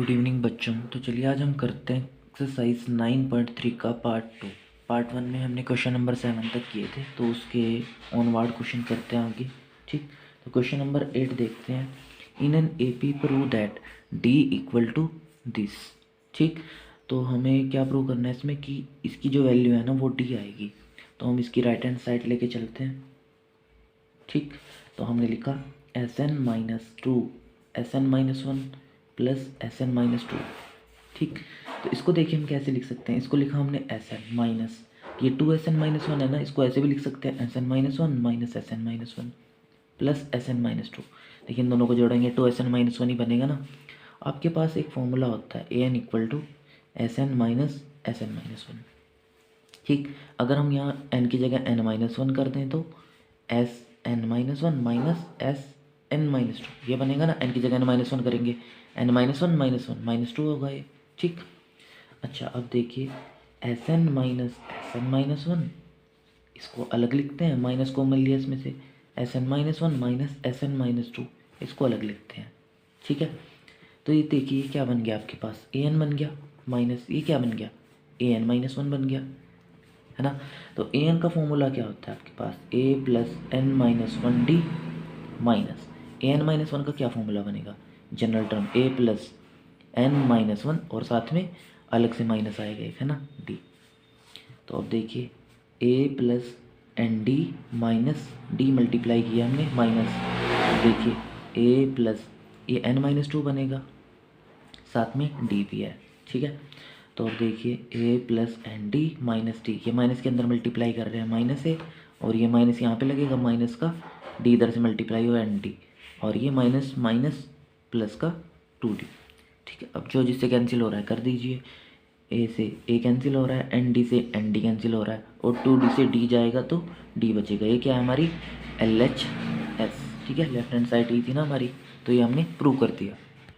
Good evening बच्चों। तो चलिए आज हम करते हैं एक्सरसाइज 9.3 का पार्ट 2। पार्ट 1 में हमने क्वेश्चन नंबर 7 तक किए थे, तो उसके ऑनवर्ड क्वेश्चन करते हैं आगे। ठीक, तो क्वेश्चन नंबर 8 देखते हैं। In an AP prove that d equal to this. ठीक, तो हमें क्या प्रूव करना है इसमें कि इसकी जो वैल्यू है ना वो डी आएगी। तो हम इसकी राइट हैंड साइड लेके चलते हैं। ठीक, तो हमने लिखा Sn-2 Sn-1 प्लस Sn-2। ठीक, तो इसको देखिए हम कैसे लिख सकते हैं। इसको लिखा हमने Sn माइनस ये 2Sn-1 है ना, इसको ऐसे भी लिख सकते हैं Sn-1 minus Sn-1 plus Sn-2। देखिए इन दोनों को जोड़ेंगे 2Sn-1 ही बनेगा ना। आपके पास एक फॉर्मूला होता है An equal to Sn minus Sn-1। ठीक, अगर हम यहाँ n की जगह n-1 कर दें तो Sn-1 माइनस Sn-2 ये बनेगा ना। n की जगह n-1 करेंगे, n-1 माइनस 1 माइनस 2 होगा ये। ठीक, अच्छा अब देखिए Sn माइनस Sn-1 इसको अलग लिखते हैं, माइनस को मिल लिया इसमें से। Sn-1 माइनस Sn-2 इसको अलग लिखते हैं। ठीक है, तो ये देखिए क्या बन गया आपके पास, an बन गया माइनस ये क्या बन गया an-1 बन गया, है ना। तो ए एन का फॉर्मूला क्या होता है आपके पास, a plus n minus 1 d minus a n minus 1 का क्या फॉर्मूला बनेगा, general term a plus n minus 1 और साथ में अलग से माइनस आएगा एक, है ना, डी। तो अब देखिए a plus n d minus d multiply किया हमने माइनस, देखिए ए प्लस ये एन माइनस 2 बनेगा, साथ में डी भी है। ठीक है, तो अब देखिए a plus n d minus d, ये माइनस के अंदर मल्टीप्लाई कर रहे हैं माइनस ए, और ये माइनस यहाँ पे लगेगा माइनस का, डी इधर से मल्टीप्लाई हुआ एन डी, और ये माइनस माइनस प्लस का 2d। ठीक है, अब जो जिससे कैंसिल हो रहा है कर दीजिए, ए से ए कैंसिल हो रहा है, एन डी से एन डी कैंसिल हो रहा है, और 2d से डी जाएगा तो डी बचेगा। ये क्या है हमारी LHS। ठीक है, लेफ्ट हैंड साइड ही थी ना हमारी, तो ये हमने प्रूव कर दिया।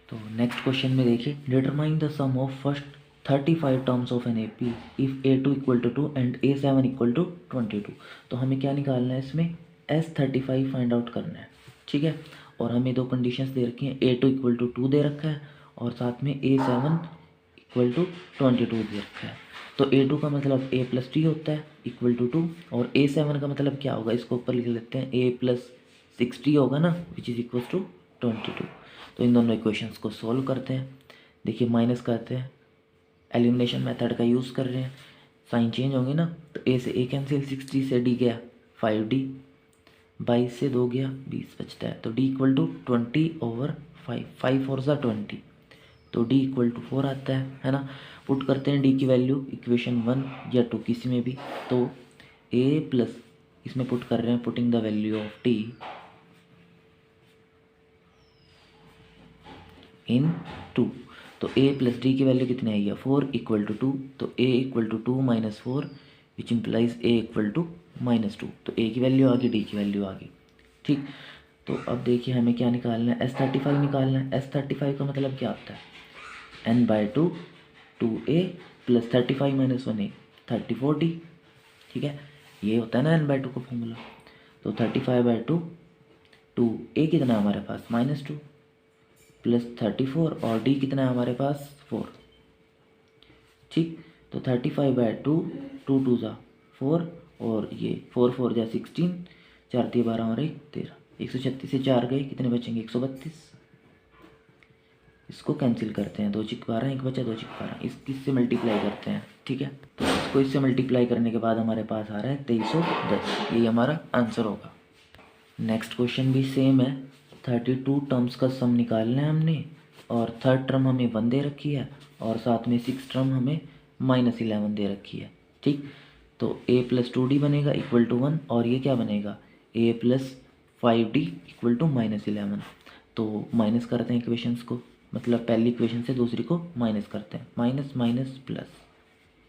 तो नेक्स्ट क्वेश्चन में देखिए, determine the sum of first 35 terms of an AP if A2 equal to 2 and A7 equal to 22। तो हमें क्या निकालना है इसमें, S35 फाइंड आउट करना है। ठीक है, और हमें दो कंडीशंस दे रखी हैं, A2 इक्वल टू 2 दे रखा है और साथ में A7 इक्वल टू 22 दे रखा है। तो A2 का मतलब A प्लस डी होता है इक्वल टू 2, और A7 का मतलब क्या होगा, इसको ऊपर लिख लेते हैं A प्लस 60 होगा ना, विच इज़ इक्वल टू 22। तो इन दोनों इक्वेशंस को सॉल्व करते हैं। देखिए माइनस करते हैं, एलिमिनेशन मेथड का यूज़ कर रहे हैं, साइन चेंज होंगे ना, तो ए से ए कैंसिल, 60 से डी गया 5d, 22 से 2 गया 20 बचता है। तो डी इक्वल टू 20/5, 5 4 ज़ा 20, तो डी इक्वल टू 4 आता है ना। पुट करते हैं डी की वैल्यू इक्वेशन 1 या 2 किसी में भी, तो ए प्लस इसमें पुट कर रहे हैं, putting the value of d in 2, तो a प्लस डी की वैल्यू कितनी आई है 4 इक्वल टू 2, तो a equal to 2 minus 4 which implies a equal to -2। तो a की वैल्यू आ गई, d की वैल्यू आ गई। ठीक, तो अब देखिए हमें क्या निकालना है, S35 निकालना है। S35 का मतलब क्या होता है, n/2 2a plus 35 minus 1a 34d। ठीक है, ये होता है ना n/2 का फॉर्मूला। तो 35/2 2a कितना है हमारे पास -2 प्लस 34, और डी कितना है हमारे पास 4। ठीक, तो 35/2 2 2 ज़ा 4, और ये 4 4 जा 16, 4 3 12 और 1 13, 136 से 4 गए, कितने बचेंगे 132। इसको कैंसिल करते हैं, 2 चिक 12, 1 बचा 2 चिक 12, इससे मल्टीप्लाई करते हैं। ठीक है, तो इसको इससे मल्टीप्लाई करने के बाद हमारे पास आ रहा है 2310, यही हमारा आंसर होगा। नेक्स्ट क्वेश्चन भी सेम है, 32 टर्म्स का सम निकालना है हमने, और थर्ड टर्म हमें 1 दे रखी है, और साथ में 6 टर्म हमें -11 दे रखी है। ठीक, तो a प्लस 2d बनेगा इक्वल टू 1, और ये क्या बनेगा a plus 5d equal to -11। तो माइनस करते हैं इक्वेशंस को, मतलब पहली इक्वेशन से दूसरी को माइनस करते हैं, माइनस माइनस प्लस,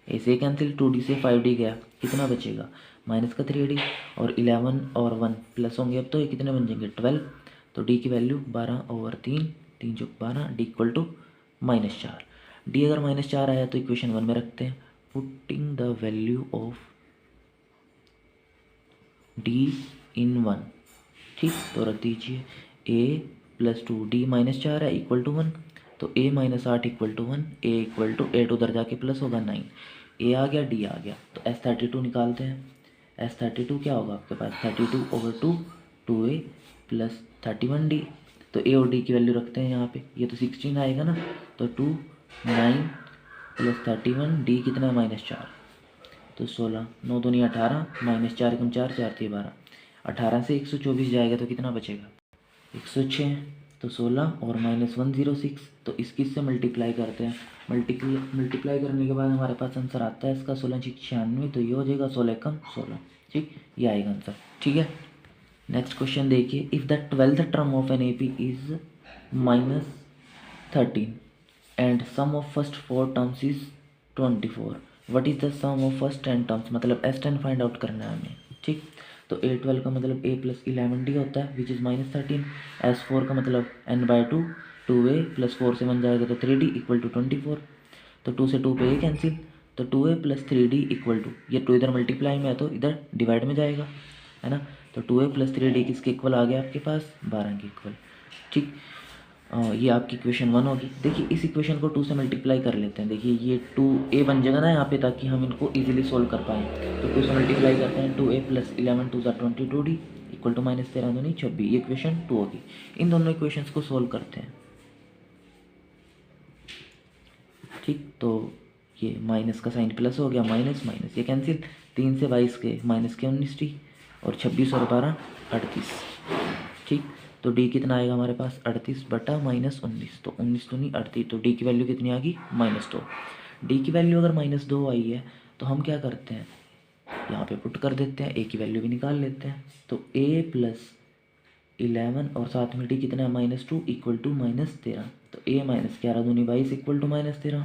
ए से कैंसिल, 2d से 5d गया, कितना बचेगा माइनस का 3d, और 11 और 1 प्लस होंगे, अब तो ये कितने बन जाएंगे 12। तो d की वैल्यू 12/3, 3 चौक 12, डी इक्वल टू -4। डी अगर -4 आया तो इक्वेशन 1 में रखते हैं, putting the value of d in 1। ठीक, तो रख दीजिए a प्लस 2d -4 है इक्वल टू 1, तो a minus 8 equal to 1, a equal to 8 उधर जाके प्लस होगा 9, a आ गया, d आ गया। तो S32 निकालते हैं। S32 क्या होगा आपके पास, 32/2 2a प्लस 31d। तो a और d की वैल्यू रखते हैं यहाँ पे, ये तो 16 आएगा ना, तो 2 9 प्लस 31, d कितना है -4, तो 16, 9 दूनी 18, -4 गुण 4 4 3 12, 18 से 124 जाएगा तो कितना बचेगा 106, तो 16 और -106, तो इसकी इससे मल्टीप्लाई करते हैं। मल्टीप्लाई करने के बाद हमारे पास आंसर आता है इसका 16 96, तो ये हो जाएगा 16 कम 16, ठीक, ये आएगा आंसर। ठीक है, नेक्स्ट क्वेश्चन देखिए, if the 12th term of an AP is -13 and sum of first 4 terms is 24, what is the sum of first 10 terms, मतलब S10 फाइंड आउट करना है हमें। ठीक, तो A12 का मतलब a प्लस 11d होता है विच इज़ -13, S4 का मतलब n/2 2a प्लस 4 से 1 जाएगा तो 3d इक्वल टू 24, तो 2 से 2 पे a कैंसिल, तो 2a plus 3d equal to, ये 2 इधर मल्टीप्लाई में है तो इधर डिवाइड में जाएगा, है ना, तो 2a प्लस 3d किसके इक्वल आ गया आपके पास 12 के इक्वल। ठीक, ये आपकी इक्वेशन 1 होगी। देखिए इस इक्वेशन को 2 से मल्टीप्लाई कर लेते हैं, देखिए ये 2a बन जाएगा ना यहाँ पे, ताकि हम इनको इजीली सोल्व कर पाएँ। तो 2 से मल्टीप्लाई करते हैं, 2a plus 11 2 22d equal to -13 दूनी 26, ये इक्वेशन 2 होगी। इन दोनों इक्वेशंस को सोल्व करते हैं। ठीक, तो ये माइनस का साइन प्लस हो गया, माइनस माइनस ये कैंसिल, 3 से 22 के माइनस के 19d और 26 और 12 38। ठीक, तो d कितना आएगा हमारे पास 38 बटा -19, तो 19 दूनी 38, तो d की वैल्यू कितनी आ गई -2। d की वैल्यू अगर -2 आई है तो हम क्या करते हैं, यहाँ पे पुट कर देते हैं, a की वैल्यू भी निकाल लेते हैं। तो a प्लस 11 और साथ में d कितना है -2 इक्वल टू -13, तो a -11 दूनी 22 इक्वल टू -13,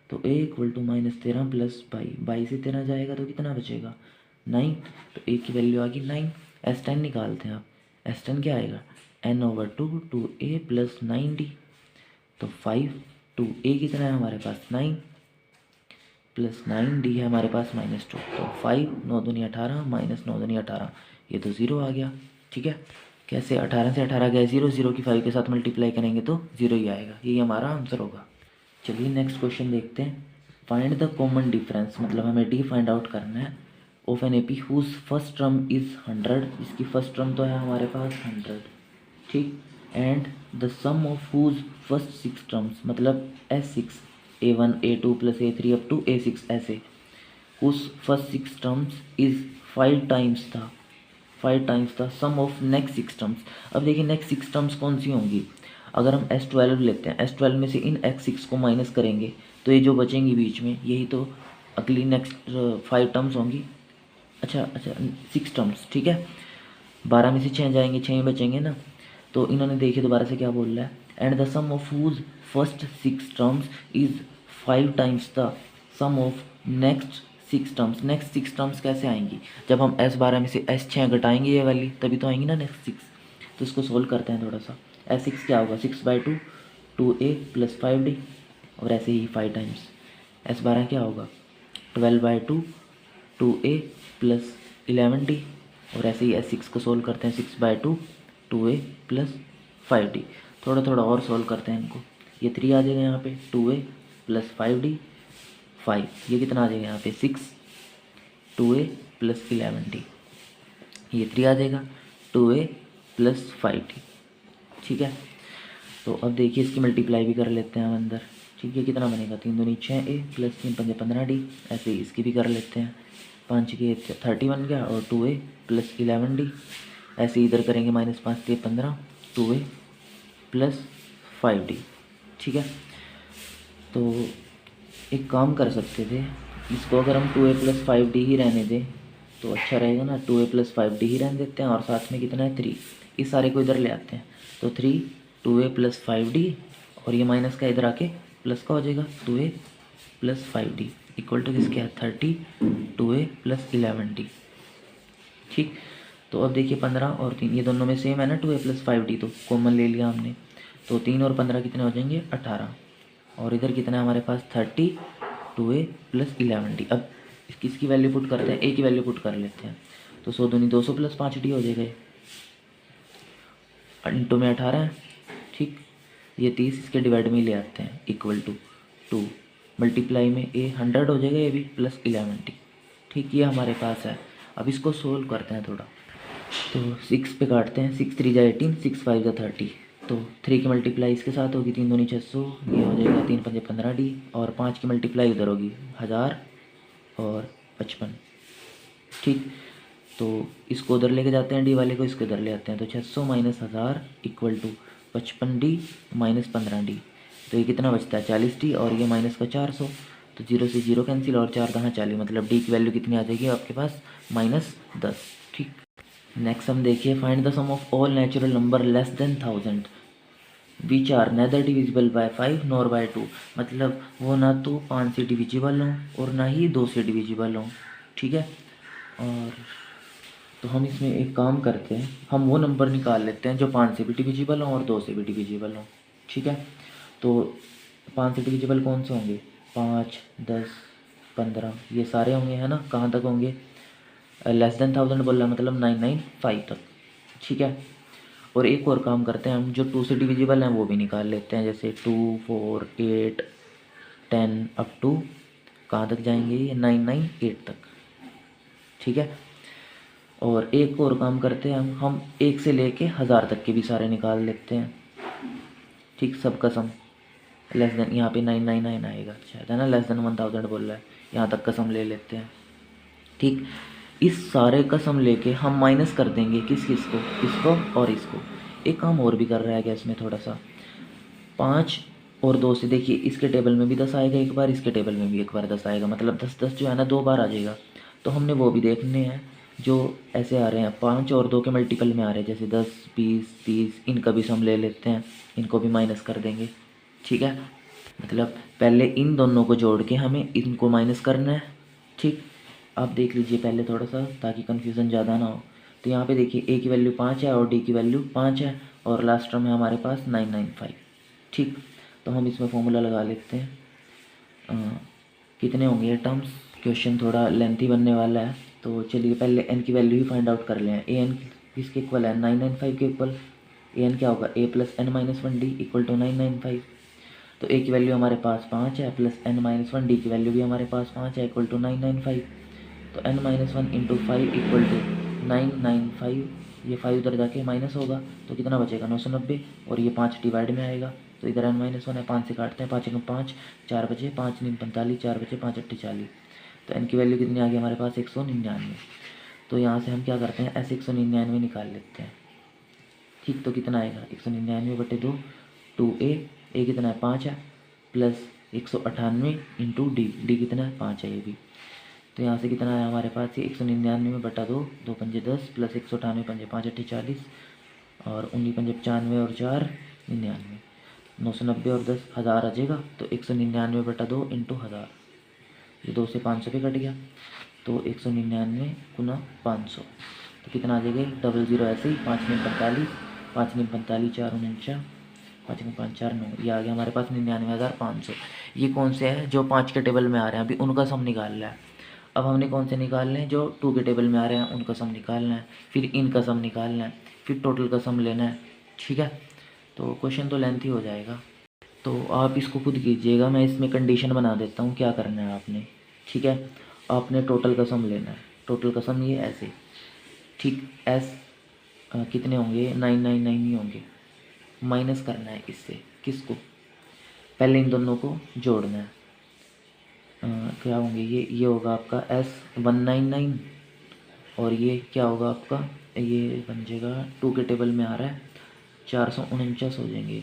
तो a इक्वल टू -13 प्लस 22 से 13 जाएगा तो कितना बचेगा 9, तो a की वैल्यू आ गई 9। S10 निकालते हैं आप, S10 क्या आएगा n/2 2a प्लस 9d, तो 5, 2a कितना है हमारे पास 9 प्लस 9d है हमारे पास -2, तो 5 9 दूनी 18 -9 दूनी 18, ये तो 0 आ गया। ठीक है, कैसे 18 से 18 गया 0, 0 की 5 के साथ मल्टीप्लाई करेंगे तो 0 ही आएगा, यही हमारा आंसर होगा। चलिए नेक्स्ट क्वेश्चन देखते हैं, फाइंड द कॉमन डिफरेंस, मतलब हमें d फाइंड आउट करना है, of an AP whose first term is 100, इसकी फर्स्ट टर्म तो है हमारे पास 100, ठीक, and the sum of whose first 6 terms, मतलब S6 A1 A2 plus A3 up to A6 ऐसे, whose first 6 terms is 5 times the sum of next 6 terms. अब देखिए नेक्स्ट 6 टर्म्स कौन सी होंगी, अगर हम S12 लेते हैं, S12 में से इन X6 को माइनस करेंगे तो ये जो बचेंगी बीच में यही तो अगली नेक्स्ट 5 टर्म्स होंगी। अच्छा 6 टर्म्स, ठीक है, 12 में से 6 जाएंगे, 6 ही बचेंगे ना। तो इन्होंने देखिए दोबारा से क्या बोल रहा है, and the sum of whose first 6 terms is 5 times the sum of next 6 terms. Next 6 terms कैसे आएंगी, जब हम S12 में से S6 घटाएंगे ये वाली, तभी तो आएंगी ना नेक्स्ट 6। तो इसको सोल्व करते हैं थोड़ा सा। S6 क्या होगा 6/2 2a प्लस 5d, और ऐसे ही 5 टाइम्स। S12 क्या होगा 12/2 2a प्लस 11d, और ऐसे ही S6 को सोल्व करते हैं 6/2 2a प्लस 5d। थोड़ा थोड़ा और सोल्व करते हैं इनको, ये 3 आ जाएगा यहाँ पे, 2a प्लस 5d 5, ये कितना आ जाएगा यहाँ पे 6 2a प्लस 11d, ये 3 आ जाएगा 2a प्लस 5d। ठीक है, तो अब देखिए इसकी मल्टीप्लाई भी कर लेते हैं हम अंदर। ठीक है, कितना बनेगा 3 दूनी 6a प्लस 3 पंजे 15d, ऐसे ही इसकी भी कर लेते हैं, 5 के 30 बन गया, और 2a प्लस 11d, ऐसे ही इधर करेंगे -5 से 15 2a प्लस 5d। ठीक है, तो एक काम कर सकते थे, इसको अगर हम 2a प्लस 5d ही रहने दें तो अच्छा रहेगा ना, 2a प्लस 5d ही रहने देते हैं, और साथ में कितना है 3, इस सारे को इधर ले आते हैं, तो 3 2a प्लस 5d, और ये माइनस का इधर आके प्लस का हो जाएगा 2a plus 5d equal to किसके है 30 2a प्लस 11d। ठीक, तो अब देखिए 15 और 3 ये दोनों में सेम है ना, 2a प्लस 5d तो कॉमन ले लिया हमने, तो 3 और 15 कितने हो जाएंगे 18, और इधर कितना है हमारे पास 30 2a प्लस 11d। अब किसकी वैल्यू पुट करते हैं, a की वैल्यू पुट कर लेते हैं, तो 100 दूनी 200 प्लस 5d हो जाएगा, इंटू में 18 है। ठीक, ये 30 इसके डिवाइड में ले आते हैं इक्वल टू 2 मल्टीप्लाई में ए 100 हो जाएगा, ये भी प्लस 11t। ठीक, ये हमारे पास है। अब इसको सोल्व करते हैं थोड़ा। तो 6 पे काटते हैं, 6 3 जा 18, 6 5 जा 30। तो 3 की मल्टीप्लाई इसके साथ होगी 3 दूनी 600, ये हो जाएगा 3 5 15d, और 5 की मल्टीप्लाई उधर होगी 1000 और 55। ठीक, तो इसको उधर लेके जाते हैं, डी वाले को इसको उधर ले आते हैं, तो 600 minus 1000 equal to 55d minus 15d। तो ये कितना बचता है 40d, और ये माइनस का 400, तो 0 से 0 कैंसिल, और 4 दहाँ 40, मतलब डी की वैल्यू कितनी आ जाएगी आपके पास -10। ठीक, नेक्स्ट हम देखिए, find the sum of all natural number less than 1000 which are neither divisible by 5 nor by 2। मतलब वो ना तो 5 से डिविजिबल हों और ना ही 2 से डिविजिबल हों। ठीक है, और तो हम इसमें एक काम करते हैं, हम वो नंबर निकाल लेते हैं जो 5 से भी डिविजिबल हों और 2 से भी डिविजिबल हों। ठीक है, तो 5 से डिविजिबल कौन से होंगे, 5 10 15 ये सारे होंगे, है ना। कहाँ तक होंगे, लेस देन 1000 बोला मतलब 995 तक। ठीक है, और एक और काम करते हैं हम, जो 2 से डिविजिबल हैं वो भी निकाल लेते हैं, जैसे 2 4 8 10 अप टू कहाँ तक जाएंगे, ये 998 तक। ठीक है, और एक और काम करते हैं हम 1 से लेके 1000 तक के भी सारे निकाल लेते हैं। ठीक, सबका सम लेस देन, यहाँ पे 999 आएगा शायद, है ना, लेस देन 1000 बोल रहा है, यहाँ तक का सम ले लेते हैं। ठीक, इस सारे का सम लेके हम माइनस कर देंगे किस किस को, इसको और इसको। एक काम और भी कर रहा है क्या इसमें थोड़ा सा, 5 और 2 से देखिए, इसके टेबल में भी 10 आएगा एक बार, इसके टेबल में भी एक बार 10 आएगा, मतलब 10 10 जो है ना 2 बार आ जाएगा। तो हमने वो भी देखने हैं जो ऐसे आ रहे हैं, 5 और 2 के मल्टीपल में आ रहे हैं, जैसे 10 20 30, इनका भी सम ले लेते हैं, इनको भी माइनस कर देंगे। ठीक है, मतलब पहले इन दोनों को जोड़ के हमें इनको माइनस करना है। ठीक, आप देख लीजिए पहले थोड़ा सा, ताकि कन्फ्यूज़न ज़्यादा ना हो। तो यहाँ पे देखिए ए की वैल्यू 5 है और डी की वैल्यू 5 है, और लास्ट टर्म है हमारे पास 995। ठीक, तो हम इसमें फॉर्मूला लगा लेते हैं। कितने होंगे ये टर्म्स, क्वेश्चन थोड़ा लेंथी बनने वाला है, तो चलिए पहले एन की वैल्यू ही फाइंड आउट कर लें। ए एन किसके इक्वल है, 995 के इक्वल। ए एन क्या होगा, a plus n minus 1 d equal to 995। तो ए की वैल्यू हमारे पास 5 है, प्लस एन माइनस 1 डी की वैल्यू भी हमारे पास 5 है, इक्वल टू 995। तो n minus 1 into 5 equal to 995, ये 5 उधर जाके माइनस होगा, तो कितना बचेगा 990, और ये 5 डिवाइड में आएगा, तो इधर n माइनस 1 है, 5 से काटते हैं, 5 1 5, 4 बचे, 5 9 45, 4 बचे, 5 8 40। तो n की वैल्यू कितनी आ गई हमारे पास 199। तो यहाँ से हम क्या करते हैं, ऐसे 199 निकाल लेते हैं। ठीक, तो कितना आएगा 199/2, 2a कितना है 5 है, प्लस 198 इंटू डी कितना है 5 है ये भी। तो यहाँ से कितना है हमारे पास, ये 199/2, 2 पंजे 10, प्लस 198 पंजे 5 8 40, और 19 पंजे 95 और 4 99, 990 और 10 1000 आ जाएगा। तो 199/2 इंटू 1000, ये 2 से 500 पे कट गया, तो 199 गुना 500, तो कितना आ जाएगा, 00 ऐसे ही, 5 9 45, 5 9 45, 4 49, 5 9 5 4 9, ये आ गया हमारे पास 99,500। ये कौन से हैं, जो 5 के टेबल में आ रहे हैं, अभी उनका सम निकालना है। अब हमने कौन से निकालने हैं, जो 2 के टेबल में आ रहे हैं उनका सम निकालना है, फिर इनका सम निकालना है, फिर टोटल का सम लेना है। ठीक है, तो क्वेश्चन तो लेंथी हो जाएगा, तो आप इसको खुद कीजिएगा, मैं इसमें कंडीशन बना देता हूँ क्या करना है आपने। ठीक है, आपने टोटल का सम लेना है, टोटल का सम ये ऐसे। ठीक, एस कितने होंगे, 999 ही होंगे, माइनस करना है इससे किसको, पहले इन दोनों को जोड़ना है। क्या होंगे, ये होगा आपका S199, और ये क्या होगा आपका, ये बन जाएगा 2 के टेबल में आ रहा है 449 हो जाएंगे,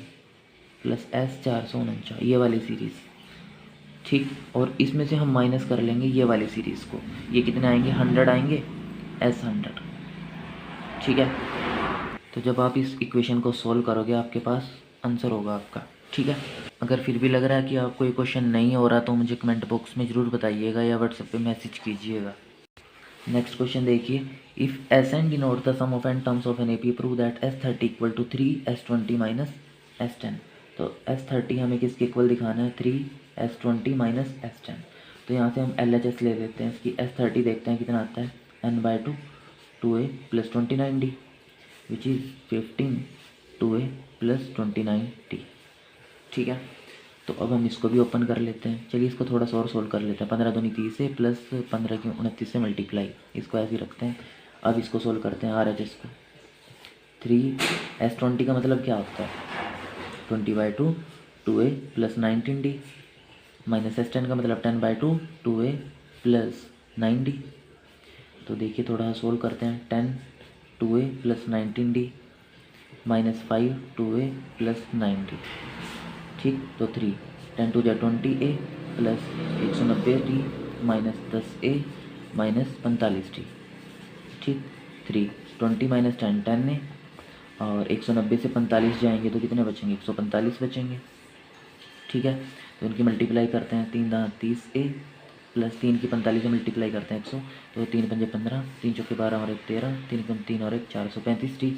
प्लस S 449, ये वाली सीरीज़। ठीक, और इसमें से हम माइनस कर लेंगे ये वाली सीरीज़ को, ये कितने आएंगे 100 आएंगे, S100। ठीक है, तो जब आप इस इक्वेशन को सॉल्व करोगे आपके पास आंसर होगा आपका। ठीक है, अगर फिर भी लग रहा है कि आपको ये क्वेश्चन नहीं हो रहा तो मुझे कमेंट बॉक्स में ज़रूर बताइएगा या व्हाट्सएप पे मैसेज कीजिएगा। नेक्स्ट क्वेश्चन देखिए, if S n denote the sum of n terms of an A P prove that S30 equal to 3 S20 minus S10। तो S30 हमें किसके इक्वल दिखाना है, 3 S20 माइनस S10। तो यहाँ से हम LHS ले लेते हैं इसकी, S30 देखते हैं कितना आता है, n/2 2a plus 29d which is 15 2a plus 29t। ठीक है, तो अब हम इसको भी ओपन कर लेते हैं। चलिए इसको थोड़ा सा और सोल्व कर लेते हैं। 15 दूनी 30 से प्लस 15 की 29 से मल्टीप्लाई, इसको ऐसे ही रखते हैं। अब इसको सोल्व करते हैं RHS को। 3S20 का मतलब क्या होता है, 20/2 2A plus 19D, minus S10 का मतलब 10/2 2A प्लस 9D। तो देखिए थोड़ा सोल्व करते हैं। 10 2A plus 19D minus 5 2A plus 9D। ठीक, तो 3 10 2 20A plus 190D minus 10A minus 45D। ठीक, 3 20 माइनस 10 10A, और 190 से 45 जाएंगे तो कितने बचेंगे, 145 बचेंगे। ठीक है, तो इनकी मल्टीप्लाई करते हैं। 3 दाँ 30A प्लस 3 की 45 से मल्टीप्लाई करते हैं 100, तो 3 पंजे 15, 3 चौके 12 और 1 13, 3 कम 3 और 1 435D।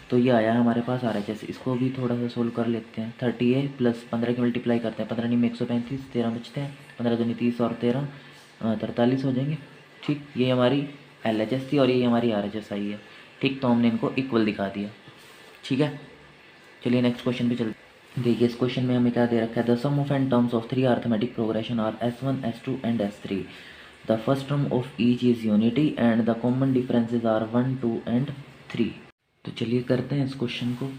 तो ये आया हमारे पास RHS। इसको भी थोड़ा सा सोल्व कर लेते हैं। 30A प्लस 15 की मल्टीप्लाई करते हैं। 15 में 135, 13 बचते हैं, 15 दूनी 30 और 13 43 हो जाएंगे। ठीक, ये हमारी LHS थी और ये हमारी RHS आई है। ठीक, तो हमने इनको इक्वल दिखा दिया। ठीक है, चलिए नेक्स्ट क्वेश्चन पे चलते हैं। देखिए इस क्वेश्चन में हमें क्या दे रखा है, the sum of n terms of 3 arithmetic progression are S1 S2 and S3। The first term of each is unity and the common differences are 1 2 and 3। तो चलिए करते हैं इस क्वेश्चन को।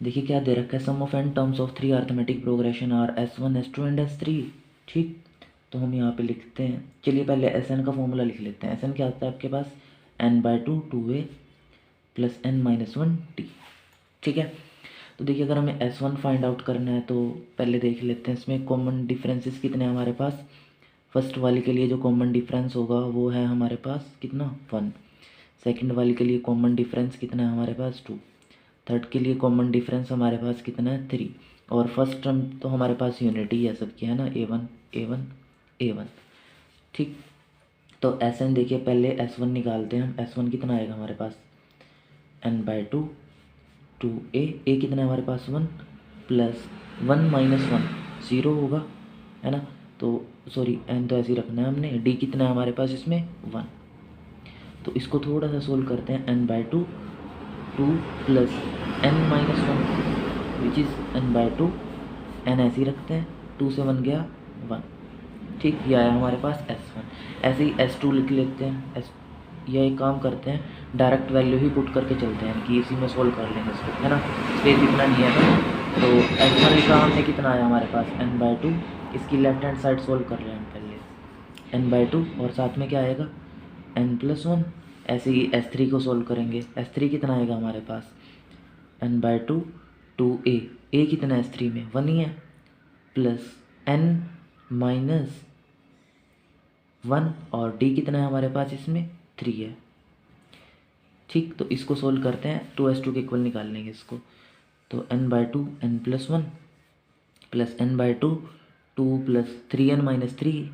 देखिए क्या दे रखा है, sum of n terms of 3 arithmetic progression are S1 S2 and S3। ठीक, तो हम यहाँ पे लिखते हैं। चलिए पहले SN का फॉर्मूला लिख लेते हैं। SN क्या होता है आपके पास, n/2 2A प्लस n-1D। ठीक है, तो देखिए अगर हमें S1 फाइंड आउट करना है तो पहले देख लेते हैं इसमें कॉमन डिफरेंसेस कितने हैं हमारे पास। फर्स्ट वाले के लिए जो कॉमन डिफरेंस होगा वो है हमारे पास कितना, 1। सेकंड वाले के लिए कॉमन डिफरेंस कितना है हमारे पास, 2। थर्ड के लिए कॉमन डिफरेंस हमारे पास कितना है, 3। और फर्स्ट टर्म तो हमारे पास यूनिटी है सबकी, है ना, A1 A1 A1। ठीक, तो SN देखिए पहले S1 निकालते हैं हम। S1 कितना आएगा हमारे पास, n/2 2A कितना है हमारे पास, 1 प्लस 1 माइनस 1 0 होगा, है ना। तो सॉरी n तो ऐसे ही रखना है हमने। D कितना है हमारे पास इसमें, 1। तो इसको थोड़ा सा सोल्व करते हैं। n/2 2 plus n-1 which is n/2, n ऐसे ही रखते हैं, 2 से 1 गया 1। ठीक, ये आया हमारे पास S1। ऐसे ही S2 लिख लेते हैं। ये एक काम करते हैं, डायरेक्ट वैल्यू ही पुट करके चलते हैं कि इसी में सोल्व कर लेंगे इसको, है ना, स्पेस इतना नहीं है। तो S1 का हमने कितना आया हमारे पास, n/2। इसकी लेफ्ट हैंड साइड सोल्व कर लें हम पहले, n/2 और साथ में क्या आएगा, n+1। ऐसे ही S3 को सोल्व करेंगे। S3 कितना आएगा हमारे पास, n/2 2A। A कितना है S3 में, 1 ही है, प्लस n-1 और D कितना है हमारे पास इसमें, 3 है। ठीक, तो इसको सोल्व करते हैं। 2S2 के इक्वल निकाल लेंगे इसको। तो n/2 n+1 plus n/2 2 plus 3n-3।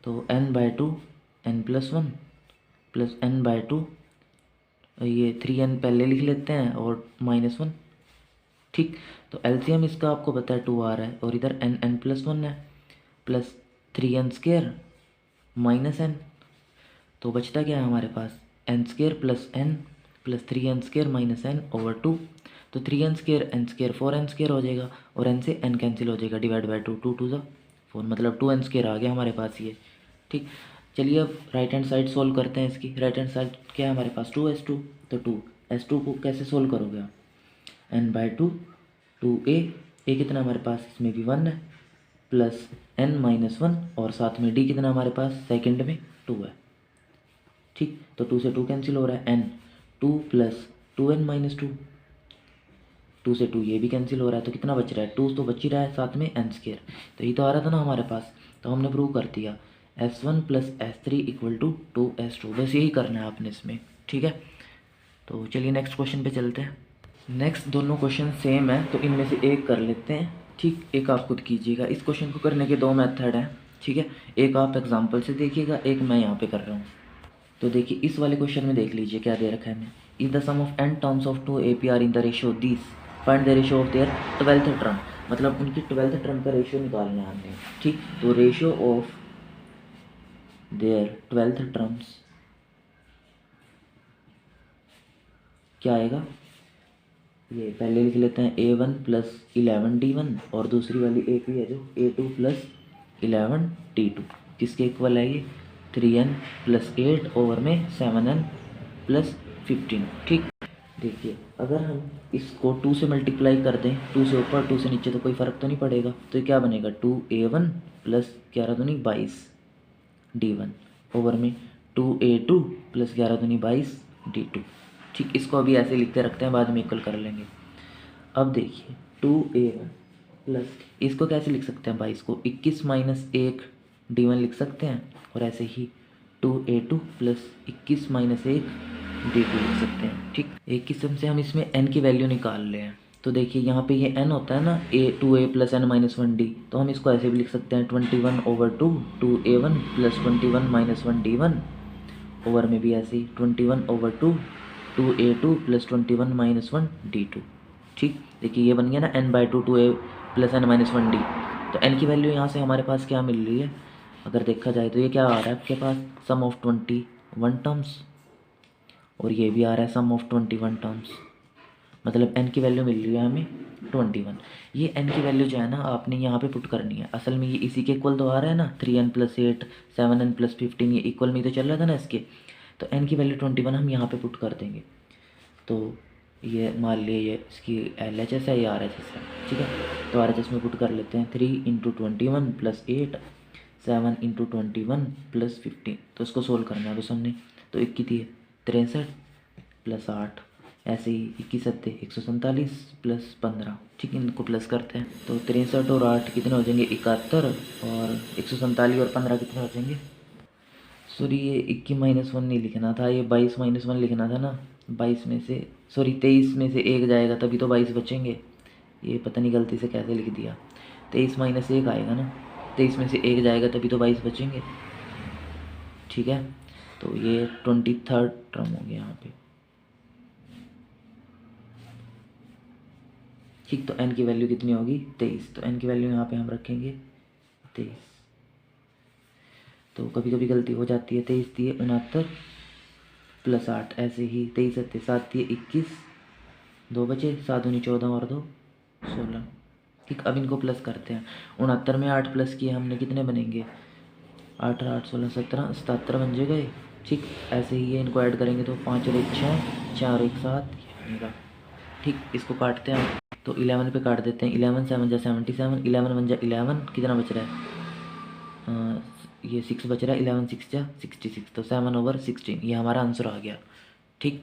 तो n/2 n+1 प्लस n/2, ये 3n पहले लिख लेते हैं और -1। ठीक, तो LCM इसका आपको पता है 2 आ रहा है, और इधर n+1 है प्लस 3n² माइनस n। तो बचता क्या है हमारे पास, n² plus n plus 3n² minus n over 2। तो 3n² n² 4n² हो जाएगा, और n से n कैंसिल हो जाएगा, डिवाइड बाई 2 2 2 4, मतलब 2n² आ गया हमारे पास ये। ठीक, चलिए अब राइट हैंड साइड सोल्व करते हैं इसकी। राइट हैंड साइड क्या है हमारे पास, 2S2। तो 2S2 को कैसे सोल्व करोगे आप, n/2 2A। A कितना हमारे पास इसमें भी 1 है, प्लस n-1 और साथ में D कितना हमारे पास सेकंड में 2 है। ठीक, तो 2 से 2 कैंसिल हो रहा है, n 2 प्लस 2n-2, 2 से 2 ये भी कैंसिल हो रहा है, तो कितना बच रहा है, 2 तो बच ही रहा है, साथ में n²। तो ये तो आ रहा था ना हमारे पास, तो हमने प्रूव कर दिया S1 plus S3 equal to 2S2। बस यही करना है आपने इसमें। ठीक है, तो चलिए नेक्स्ट क्वेश्चन पे चलते हैं। नेक्स्ट दोनों क्वेश्चन सेम है, तो इनमें से एक कर लेते हैं। ठीक, एक आप खुद कीजिएगा। इस क्वेश्चन को करने के 2 मेथड हैं। ठीक है, एक आप एग्जाम्पल से देखिएगा, एक मैं यहाँ पे कर रहा हूँ। तो देखिए इस वाले क्वेश्चन में देख लीजिए क्या दे रखा है हमें, is the sum of n terms of 2 APR in the ratio this, find the ratio of their 12th term. मतलब उनकी 12th टर्म का रेशियो निकालना है हमने। ठीक, तो ratio of their 12th terms क्या आएगा, ये पहले लिख लेते हैं A1 प्लस 11D1 और दूसरी वाली एक भी है जो A2 प्लस 11D2, किसके इक्वल है ये 3n प्लस 8 ओवर में 7n प्लस 15। ठीक, देखिए अगर हम इसको 2 से मल्टीप्लाई कर दें, 2 से ऊपर 2 से नीचे तो कोई फ़र्क तो नहीं पड़ेगा, तो ये क्या बनेगा 2A1 प्लस 11 दूनी 22D1 ओवर में 2A2 प्लस 11 दूनी 22D2। ठीक, इसको अभी ऐसे लिखते रखते हैं, बाद में इक्वल कर लेंगे। अब देखिए 2A1 प्लस, इसको कैसे लिख सकते हैं 22 को 21 माइनस 1D1 लिख सकते हैं, और ऐसे ही 2A2 प्लस 21 माइनस 1D2 लिख सकते हैं। ठीक, एक किस्म से हम इसमें n की वैल्यू निकाल ले हैं। तो देखिए यहाँ पे ये n होता है ना A2A plus n minus 1D, तो हम इसको ऐसे भी लिख सकते हैं 21/2 2A1 plus 21 minus 1D1 over में भी ऐसे ही 21/2 2A2 प्लस 21 माइनस 1D2। ठीक, देखिए ये बन गया ना n/2 2A plus n minus 1D। तो n की वैल्यू यहाँ से हमारे पास क्या मिल रही है, अगर देखा जाए तो ये क्या आ रहा है आपके पास सम ऑफ 21 टर्म्स, और ये भी आ रहा है सम ऑफ 21 टर्म्स, मतलब n की वैल्यू मिल रही है हमें 21। ये n की वैल्यू जो है ना आपने यहाँ पे पुट करनी है, असल में ये इसी के इक्वल तो आ रहा है ना 3n प्लस 8 7n प्लस 15, ये इक्वल में तो चल रहा था ना इसके, तो n की वैल्यू 21 हम यहाँ पे पुट कर देंगे। तो ये मान लिए ये इसकी LHS है, ये RHS है। ठीक है, तो RHS में पुट कर लेते हैं 3 इंटू 21 प्लस 8 7 इंटू 21 प्लस 15, तो इसको सोल्व करना है बस हमने। तो 21 63 प्लस 8, ऐसे ही 21 सत्ते 147 प्लस 15। ठीक है, इनको प्लस करते हैं तो 63 और 8 कितने हो जाएंगे 71, और 147 और 15 कितने हो जाएंगे, सॉरी ये 21 माइनस 1 नहीं लिखना था, ये 22 माइनस 1 लिखना था ना। 22 में से सॉरी 23 में से एक जाएगा तभी तो 22 बचेंगे, ये पता नहीं गलती से कैसे लिख दिया। 23 माइनस 1 आएगा ना, 23 में से एक जाएगा तभी तो 22 बचेंगे। ठीक है, तो ये 23rd टर्म हो गया यहाँ पे। ठीक, तो n की वैल्यू कितनी होगी 23, तो n की वैल्यू यहाँ पे हम रखेंगे 23। तो कभी कभी गलती हो जाती है, 23 दिए 69 प्लस 8, ऐसे ही 23 सत्ते 7 दिए 21, 2 बचे 7 दूनी 14 और 2 16। ठीक, अब इनको प्लस करते हैं, 69 में 8 प्लस किए हमने कितने बनेंगे 8 8 16 17 77 बन जे गए। ठीक, ऐसे ही ये इनको ऐड करेंगे तो 5 और 1 6 4 और 1 7 बनेगा। ठीक, इसको काटते हैं तो 11 पे काट देते हैं, 11 7 जा 77, 11 1 जा 11, कितना बच रहा है ये 6 बच रहा है, 11 6 जा 66, तो 7/16 ये हमारा आंसर आ गया। ठीक,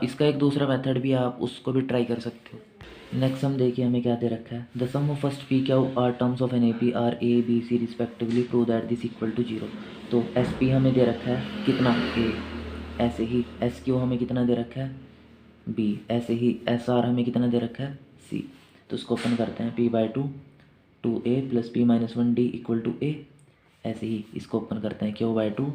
इसका एक दूसरा मेथड भी आप उसको भी ट्राई कर सकते हो। नेक्स्ट हम देखिए हमें क्या दे रखा है, the sum of first p q r terms of an A P are a b c respectively prove that this equal to 0। तो एस पी हमें दे रखा है कितना ए, ऐसे ही एस क्यू हमें कितना दे रखा है बी, ऐसे ही एस आर हमें कितना दे रखा है सी। तो इसको ओपन करते हैं p/2 2a plus p minus 1d equal to a, ऐसे ही इसको ओपन करते हैं q/2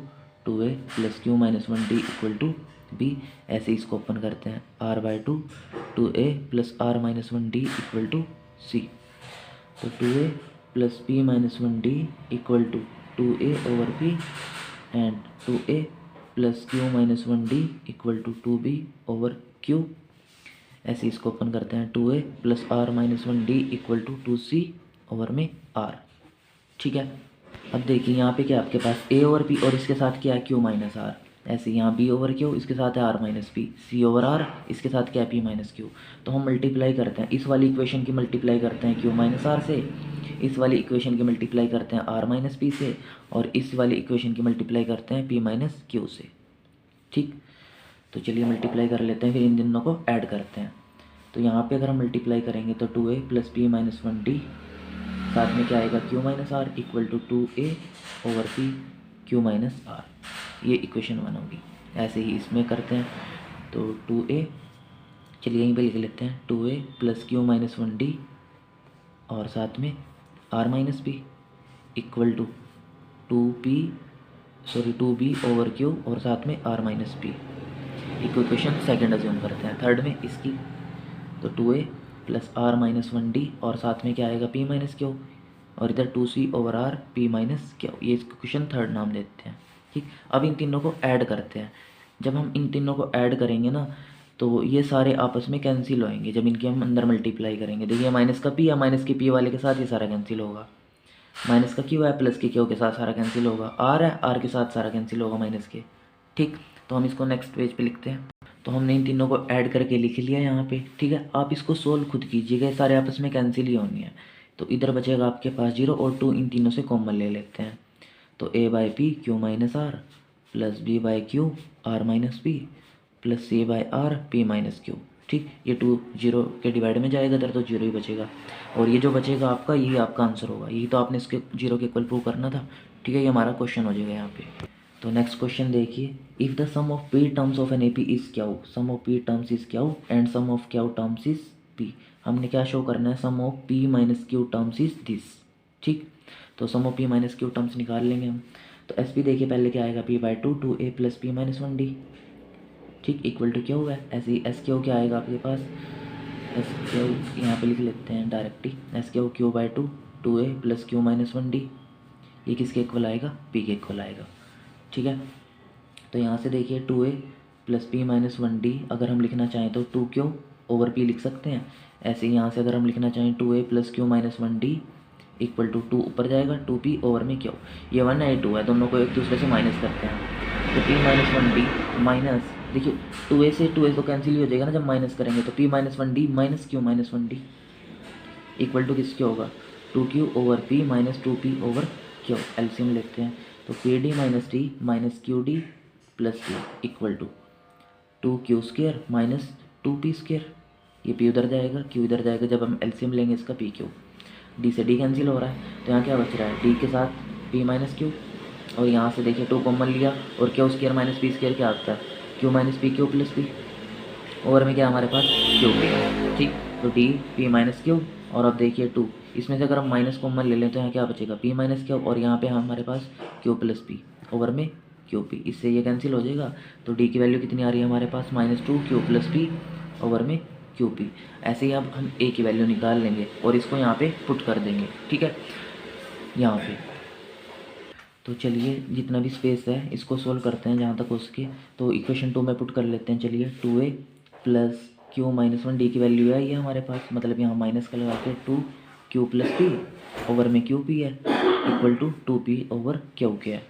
2a plus q minus 1d equal to b, ऐसे ही इसको ओपन करते हैं r/2 2a plus r minus 1d equal to c। तो 2a plus p minus 1d equal to 2a over p and 2a plus q minus 1d equal to 2b over q, ऐसे इसको open करते हैं 2a plus r minus 1d equal to 2c over में r। ठीक है, अब देखिए यहाँ पे क्या आपके पास a ओवर p और इसके साथ क्या है q माइनस r, ऐसे यहाँ b ओवर q इसके साथ है r minus p, c over r इसके साथ क्या है p माइनस q। तो हम मल्टीप्लाई करते हैं, इस वाली इक्वेशन की मल्टीप्लाई करते हैं q माइनस r से, इस वाली इक्वेशन की मल्टीप्लाई करते हैं r माइनस p से, और इस वाली इक्वेशन की मल्टीप्लाई करते हैं p माइनस q से। ठीक, तो चलिए मल्टीप्लाई कर लेते हैं, फिर इन दोनों को ऐड करते हैं। तो यहाँ पे अगर हम मल्टीप्लाई करेंगे तो 2a plus p minus 1d, साथ में क्या आएगा q minus r equal to 2a over p q minus r, ये इक्वेशन 1 होगी। ऐसे ही इसमें करते हैं तो 2a, चलिए यहीं पे लिख लेते हैं 2a plus q minus 1d और साथ में r minus p equal to 2b over q और साथ में r minus p। Equation second assume करते हैं, थर्ड में इसकी तो 2a plus r minus 1d और साथ में क्या आएगा p माइनस q, और इधर 2c over r p minus q, ये इक्वेशन थर्ड नाम देते हैं। ठीक, अब इन तीनों को ऐड करते हैं, जब हम इन तीनों को ऐड करेंगे ना तो ये सारे आपस में कैंसिल होएंगे जब इनके हम अंदर मल्टीप्लाई करेंगे। देखिए माइनस का पी या माइनस के पी वाले के साथ ये सारा कैंसिल होगा, माइनस का क्यू है प्लस के क्यू के साथ सारा कैंसिल होगा, आर है आर के साथ सारा कैंसिल होगा माइनस के। ठीक, तो हम इसको नेक्स्ट पेज पे लिखते हैं। तो हमने इन तीनों को ऐड करके लिख लिया यहाँ पे। ठीक है, आप इसको सोल्व खुद कीजिएगा, ये सारे आपस में कैंसिल ही होनी है। तो इधर बचेगा आपके पास 0 और 2 इन तीनों से कॉमन ले लेते हैं। तो a by p q minus r plus b by q r minus p plus c by r p minus q. ठीक, ये 2 0 के डिवाइड में जाएगा इधर, तो 0 ही बचेगा। और ये जो बचेगा आपका, यही आपका आंसर होगा। यही तो आपने इसके 0 के इक्वल प्रूव करना था। ठीक है, ये हमारा क्वेश्चन हो जाएगा यहाँ पे। तो नेक्स्ट क्वेश्चन देखिए, if the sum of p terms of an A P is q, sum of p terms is q and sum of q terms is p. हमने क्या शो करना है, sum of p minus q terms is this. ठीक, तो sum of p minus q terms निकाल लेंगे हम। तो एस पी देखिए पहले क्या आएगा, P by 2 2a plus P minus 1d। ठीक, इक्वल टू क्या हुआ है, ऐसे ही एस क्यू क्या आएगा आपके पास, एस क्यू यहाँ पे लिख लेते हैं direct he, S Q Q by 2 2a plus q minus 1d। ये किसके इक्वल आएगा, पी के इक्वल आएगा। ठीक है, तो यहाँ से देखिए 2a plus P minus 1d अगर हम लिखना चाहें तो 2q ओवर p लिख सकते हैं। ऐसे ही यहाँ से अगर हम लिखना चाहें 2a plus q minus 1d equal to 2 ऊपर जाएगा 2p ओवर में क्यू। ये 1 है 2 है, दोनों को एक दूसरे से माइनस करते हैं। तो p माइनस 1d माइनस, देखिए 2a से 2a तो कैंसिल ही हो जाएगा ना जब माइनस करेंगे। तो p minus 1d minus q minus 1d equal to किसके होगा, 2q over p minus 2p over q. LCM लेते हैं, तो pd minus d minus qd plus q equal to 2q square minus 2p square. ये p उधर जाएगा q इधर जाएगा, जब हम एलसीएम लेंगे इसका pq, d से d कैंसिल हो रहा है। तो यहाँ क्या बच रहा है, d के साथ p माइनस q, और यहाँ से देखिए 2 कॉमन लिया और q square minus p square क्या आता है, q minus P Q plus p over में क्या हमारे पास qp। ठीक, तो d p माइनस q और अब देखिए 2, इसमें से अगर हम माइनस कॉमन ले लें तो यहाँ क्या बचेगा, p माइनस q और यहाँ पे हमारे पास q प्लस p ओवर में QP। इससे ये कैंसिल हो जाएगा। तो d की वैल्यू कितनी आ रही है हमारे पास, -2q प्लस p ओवर में QP। ऐसे ही अब हम a की वैल्यू निकाल लेंगे और इसको यहाँ पे पुट कर देंगे। ठीक है, यहाँ पे तो चलिए जितना भी स्पेस है इसको सोल्व करते हैं जहाँ तक हो सके। तो इक्वेशन 2 में पुट कर लेते हैं। चलिए 2a plus q minus 1 d की वैल्यू है ये हमारे पास, मतलब यहाँ माइनस का लगा के 2q प्लस p ओवर में QP है equal to 2p over QQ है।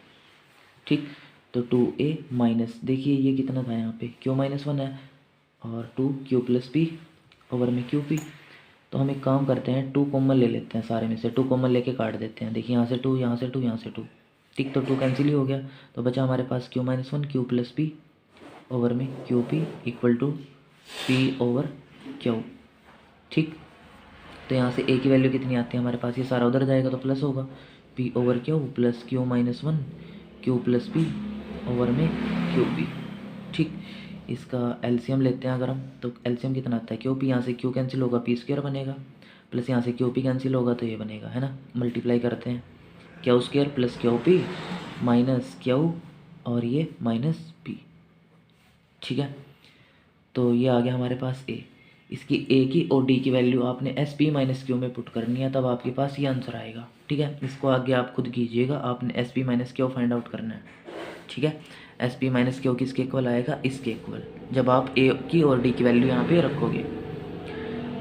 ठीक, तो 2a माइनस, देखिए ये कितना था यहाँ पे, q माइनस 1 है और 2q प्लस p ओवर में QP। तो हम एक काम करते हैं, 2 कॉमन ले लेते हैं सारे में से, 2 कॉमन लेके काट देते हैं। देखिए यहाँ से 2 यहाँ से 2 यहाँ से 2। ठीक, तो 2 कैंसिल ही हो गया, तो बचा हमारे पास q minus 1 q plus p over में QP equal to p over q। ठीक, तो यहाँ से a की वैल्यू कितनी आती है हमारे पास, ये सारा उधर जाएगा तो प्लस होगा, p over q plus q minus 1 q plus p over में QP। ठीक, इसका एलसीएम लेते हैं अगर हम, तो एलसीएम कितना आता है, QP यहाँ से q कैंसिल होगा p स्क्वायर बनेगा, प्लस यहाँ से QP कैंसिल होगा तो ये बनेगा, है ना। मल्टीप्लाई करते हैं, q square plus QP minus q और ये माइनस p। ठीक है, तो ये आ गया हमारे पास a। इसकी a की और d की वैल्यू आपने एस पी माइनस क्यू में पुट करनी है, तब आपके पास ये आंसर आएगा। ठीक है, इसको आगे आप खुद कीजिएगा, आपने S P minus Q find out करना है। ठीक है, एस पी माइनस क्यू किसके इक्वल आएगा, इसके इक्वल, जब आप a की और d की वैल्यू यहाँ पे रखोगे।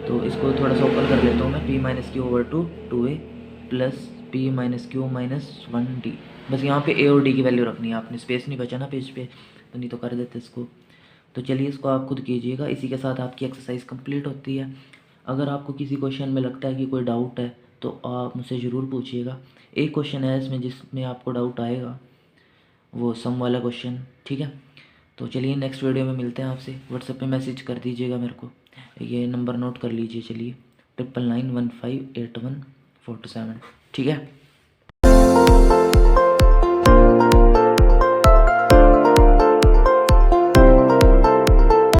तो इसको थोड़ा सा ऊपर कर लेता हूँ मैं, p minus Q over 2a plus p minus q minus 1d। बस यहाँ पे a और d की वैल्यू रखनी है आपने, स्पेस नहीं बचा ना पेज पे, तो नहीं तो कर देते इसको। तो चलिए इसको आप खुद कीजिएगा, इसी के साथ आपकी एक्सरसाइज कंप्लीट होती है। अगर आपको किसी क्वेश्चन में लगता है कि कोई डाउट है तो आप मुझसे ज़रूर पूछिएगा। एक क्वेश्चन है इसमें जिसमें आपको डाउट आएगा, वो सम वाला क्वेश्चन। ठीक है, तो चलिए नेक्स्ट वीडियो में मिलते हैं आपसे। व्हाट्सएप पे मैसेज कर दीजिएगा मेरे को, ये नंबर नोट कर लीजिए, चलिए 9991581427। ठीक है।